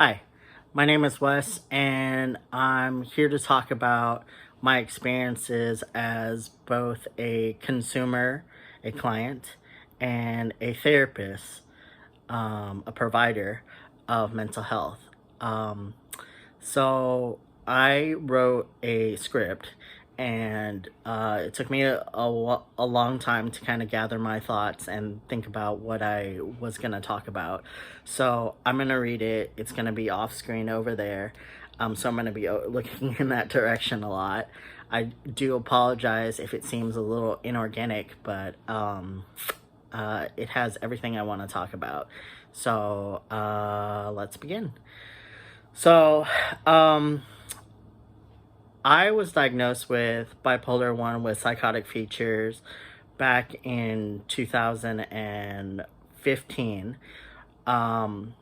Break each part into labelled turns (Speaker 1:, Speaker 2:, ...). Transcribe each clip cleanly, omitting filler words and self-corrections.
Speaker 1: Hi, my name is Wes, and I'm here to talk about my experiences as both a consumer, a client, and a therapist, a provider of mental health. Um, so I wrote a script, and it took me a long time to kind of gather my thoughts and think about what I was going to talk about. So I'm going to read it. It's going to be off screen over there. So I'm going to be looking in that direction a lot. I do apologize if it seems a little inorganic, but it has everything I want to talk about. So let's begin. So, I was diagnosed with bipolar 1 with psychotic features back in 2015. Um,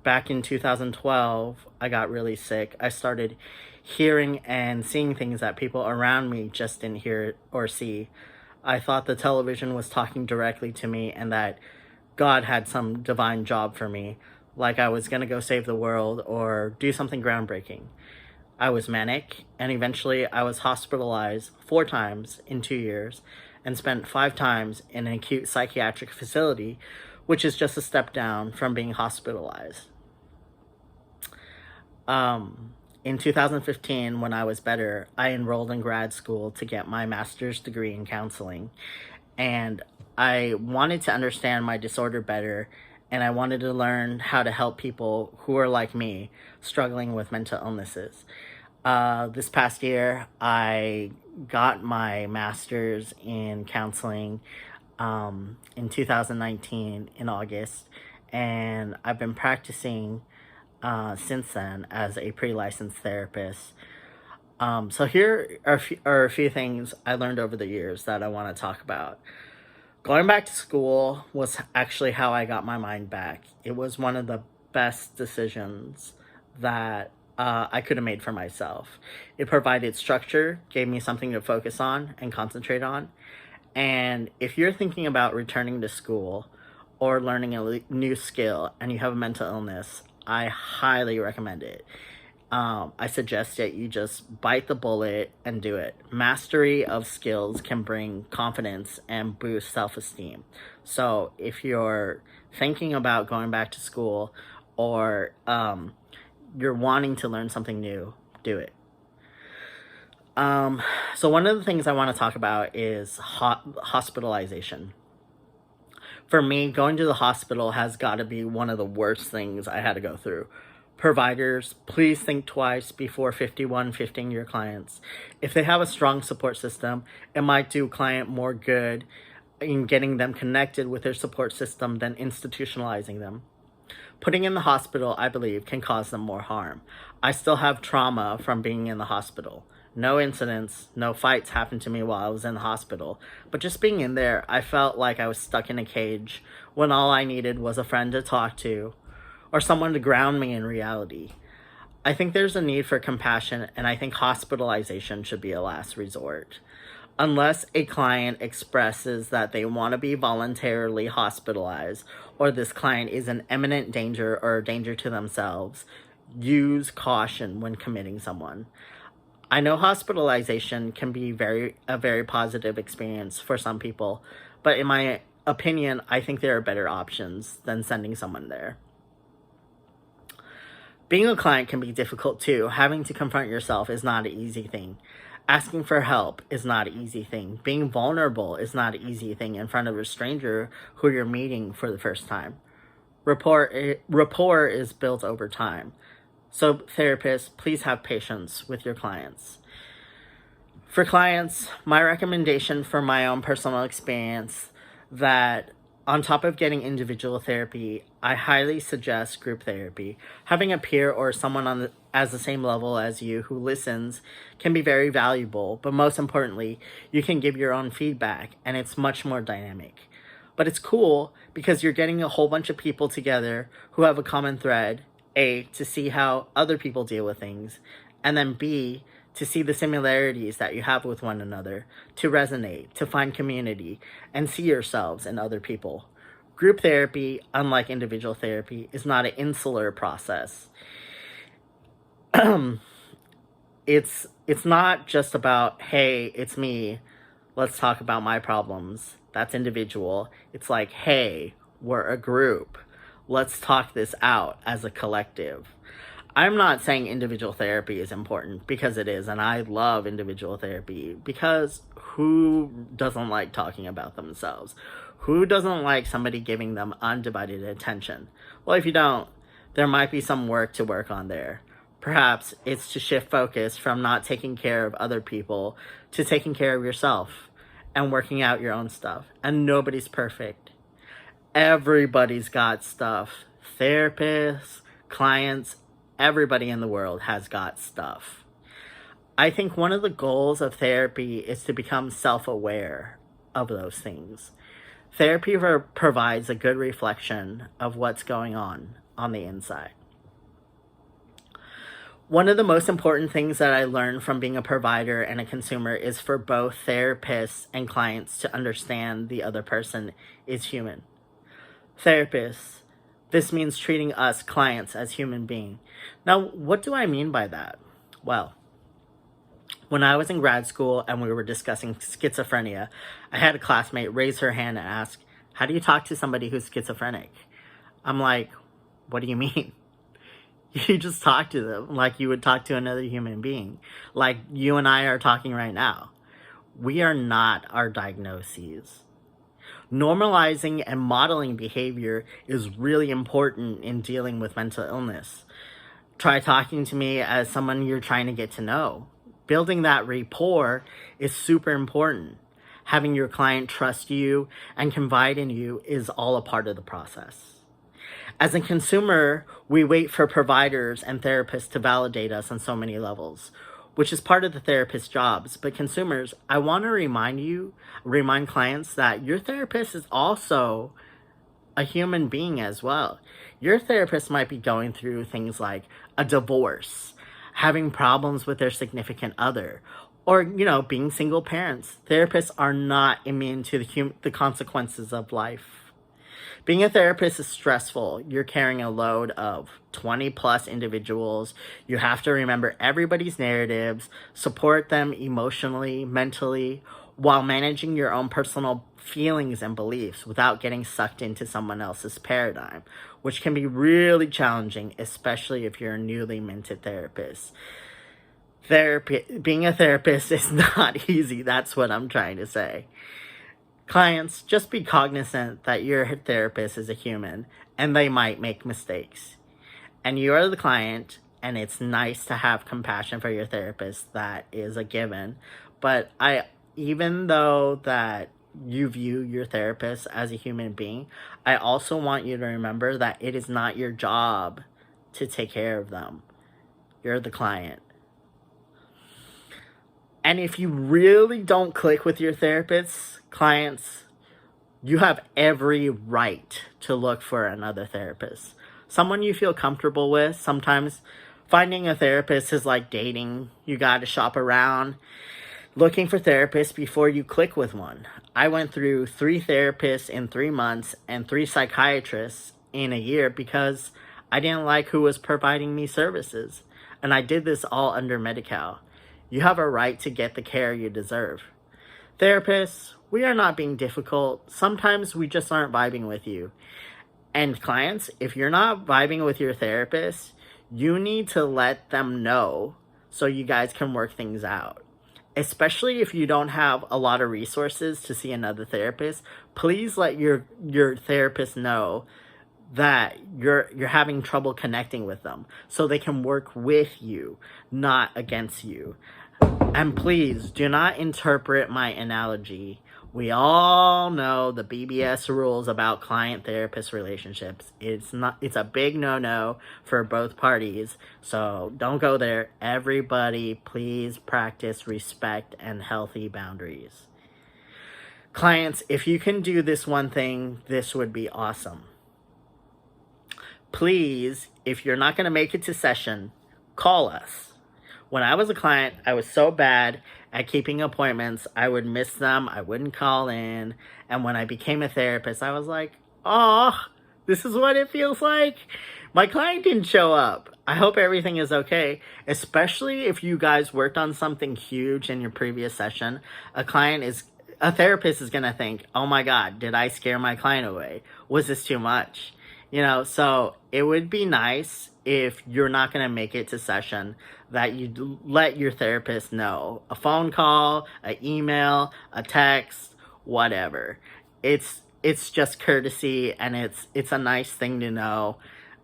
Speaker 1: Back in 2012, I got really sick. I started hearing and seeing things that people around me just didn't hear or see. I thought the television was talking directly to me and that God had some divine job for me, like I was gonna go save the world or do something groundbreaking. I was manic, and eventually I was hospitalized 4 times in 2 years and spent 5 times in an acute psychiatric facility, which is just a step down from being hospitalized. In 2015, when I was better, I enrolled in grad school to get my master's degree in counseling. And I wanted to understand my disorder better, and I wanted to learn how to help people who are like me, struggling with mental illnesses. This past year, I got my master's in counseling in 2019 in August, and I've been practicing since then as a pre-licensed therapist. So here are a few things I learned over the years that I want to talk about. Going back to school was actually how I got my mind back. It was one of the best decisions that I could have made for myself. It provided structure, gave me something to focus on and concentrate on. And if you're thinking about returning to school or learning a new skill and you have a mental illness, I highly recommend it. I suggest that you just bite the bullet and do it. Mastery of skills can bring confidence and boost self-esteem. So if you're thinking about going back to school or you're wanting to learn something new, do it. So one of the things I want to talk about is hospitalization. For me, going to the hospital has got to be one of the worst things I had to go through. Providers, please think twice before 51-50 your clients. If they have a strong support system, it might do a client more good in getting them connected with their support system than institutionalizing them. Putting in the hospital, I believe, can cause them more harm. I still have trauma from being in the hospital. No incidents, no fights happened to me while I was in the hospital, but just being in there, I felt like I was stuck in a cage when all I needed was a friend to talk to or someone to ground me in reality. I think there's a need for compassion, and I think hospitalization should be a last resort. Unless a client expresses that they want to be voluntarily hospitalized or this client is in imminent danger or a danger to themselves, use caution when committing someone. I know hospitalization can be a very positive experience for some people, but in my opinion, I think there are better options than sending someone there. Being a client can be difficult too. Having to confront yourself is not an easy thing. Asking for help is not an easy thing. Being vulnerable is not an easy thing in front of a stranger who you're meeting for the first time. Rapport is built over time. So therapists, please have patience with your clients. For clients, my recommendation from my own personal experience that on top of getting individual therapy, I highly suggest group therapy. Having a peer or someone as the same level as you who listens can be very valuable, but most importantly, you can give your own feedback and it's much more dynamic. But it's cool because you're getting a whole bunch of people together who have a common thread, A, to see how other people deal with things, and then B, to see the similarities that you have with one another, to resonate, to find community, and see yourselves in other people. Group therapy, unlike individual therapy, is not an insular process. It's not just about, hey, it's me, let's talk about my problems. That's individual. It's like, hey, we're a group. Let's talk this out as a collective. I'm not saying individual therapy is important, because it is, and I love individual therapy, because who doesn't like talking about themselves? Who doesn't like somebody giving them undivided attention? Well, if you don't, there might be some work to work on there. Perhaps it's to shift focus from not taking care of other people to taking care of yourself and working out your own stuff. And nobody's perfect. Everybody's got stuff. Therapists, clients, everybody in the world has got stuff. I think one of the goals of therapy is to become self-aware of those things. Therapy provides a good reflection of what's going on the inside. One of the most important things that I learned from being a provider and a consumer is for both therapists and clients to understand the other person is human. Therapists, this means treating us clients as human beings. Now, what do I mean by that? Well, when I was in grad school and we were discussing schizophrenia, I had a classmate raise her hand and ask, how do you talk to somebody who's schizophrenic? I'm like, what do you mean? You just talk to them like you would talk to another human being. Like you and I are talking right now. We are not our diagnoses. Normalizing and modeling behavior is really important in dealing with mental illness. Try talking to me as someone you're trying to get to know. Building that rapport is super important. Having your client trust you and confide in you is all a part of the process. As a consumer, we wait for providers and therapists to validate us on so many levels, which is part of the therapist's jobs. But consumers, I want to remind clients that your therapist is also a human being as well. Your therapist might be going through things like a divorce, having problems with their significant other, or, being single parents. Therapists are not immune to the consequences of life. Being a therapist is stressful. You're carrying a load of 20 plus individuals. You have to remember everybody's narratives, support them emotionally, mentally, while managing your own personal feelings and beliefs without getting sucked into someone else's paradigm, which can be really challenging, especially if you're a newly minted therapist. Being a therapist is not easy. That's what I'm trying to say. Clients, just be cognizant that your therapist is a human and they might make mistakes. And you are the client, and it's nice to have compassion for your therapist. That is a given. But even though that you view your therapist as a human being, I also want you to remember that it is not your job to take care of them. You're the client. And if you really don't click with your therapists, clients, you have every right to look for another therapist. Someone you feel comfortable with. Sometimes finding a therapist is like dating. You got to shop around, looking for therapists before you click with one. I went through 3 therapists in 3 months and 3 psychiatrists in a year because I didn't like who was providing me services. And I did this all under Medi-Cal. You have a right to get the care you deserve. Therapists, we are not being difficult. Sometimes we just aren't vibing with you. And clients, if you're not vibing with your therapist, you need to let them know so you guys can work things out. Especially if you don't have a lot of resources to see another therapist, please let your therapist know that you're having trouble connecting with them so they can work with you, not against you. And please do not interpret my analogy. We all know the BBS rules about client-therapist relationships. It's a big no-no for both parties, so don't go there. Everybody, please practice respect and healthy boundaries. Clients, if you can do this one thing, this would be awesome. Please, if you're not going to make it to session, call us. When I was a client, I was so bad at keeping appointments. I would miss them. I wouldn't call in. And when I became a therapist, I was like, "Aw, this is what it feels like. My client didn't show up. I hope everything is okay." Especially if you guys worked on something huge in your previous session, a therapist is gonna think, "Oh my God, did I scare my client away? Was this too much?" So it would be nice if you're not gonna make it to session that you let your therapist know. A phone call, an email, a text, whatever. It's just courtesy, and it's a nice thing to know,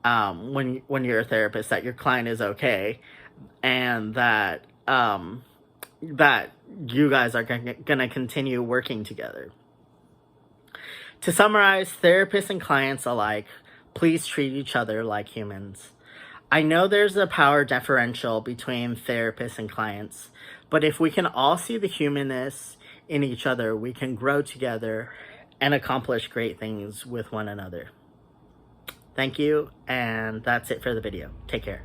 Speaker 1: when you're a therapist, that your client is okay, and that you guys are gonna continue working together. To summarize, therapists and clients alike, please treat each other like humans. I know there's a power differential between therapists and clients, but if we can all see the humanness in each other, we can grow together and accomplish great things with one another. Thank you, and that's it for the video. Take care.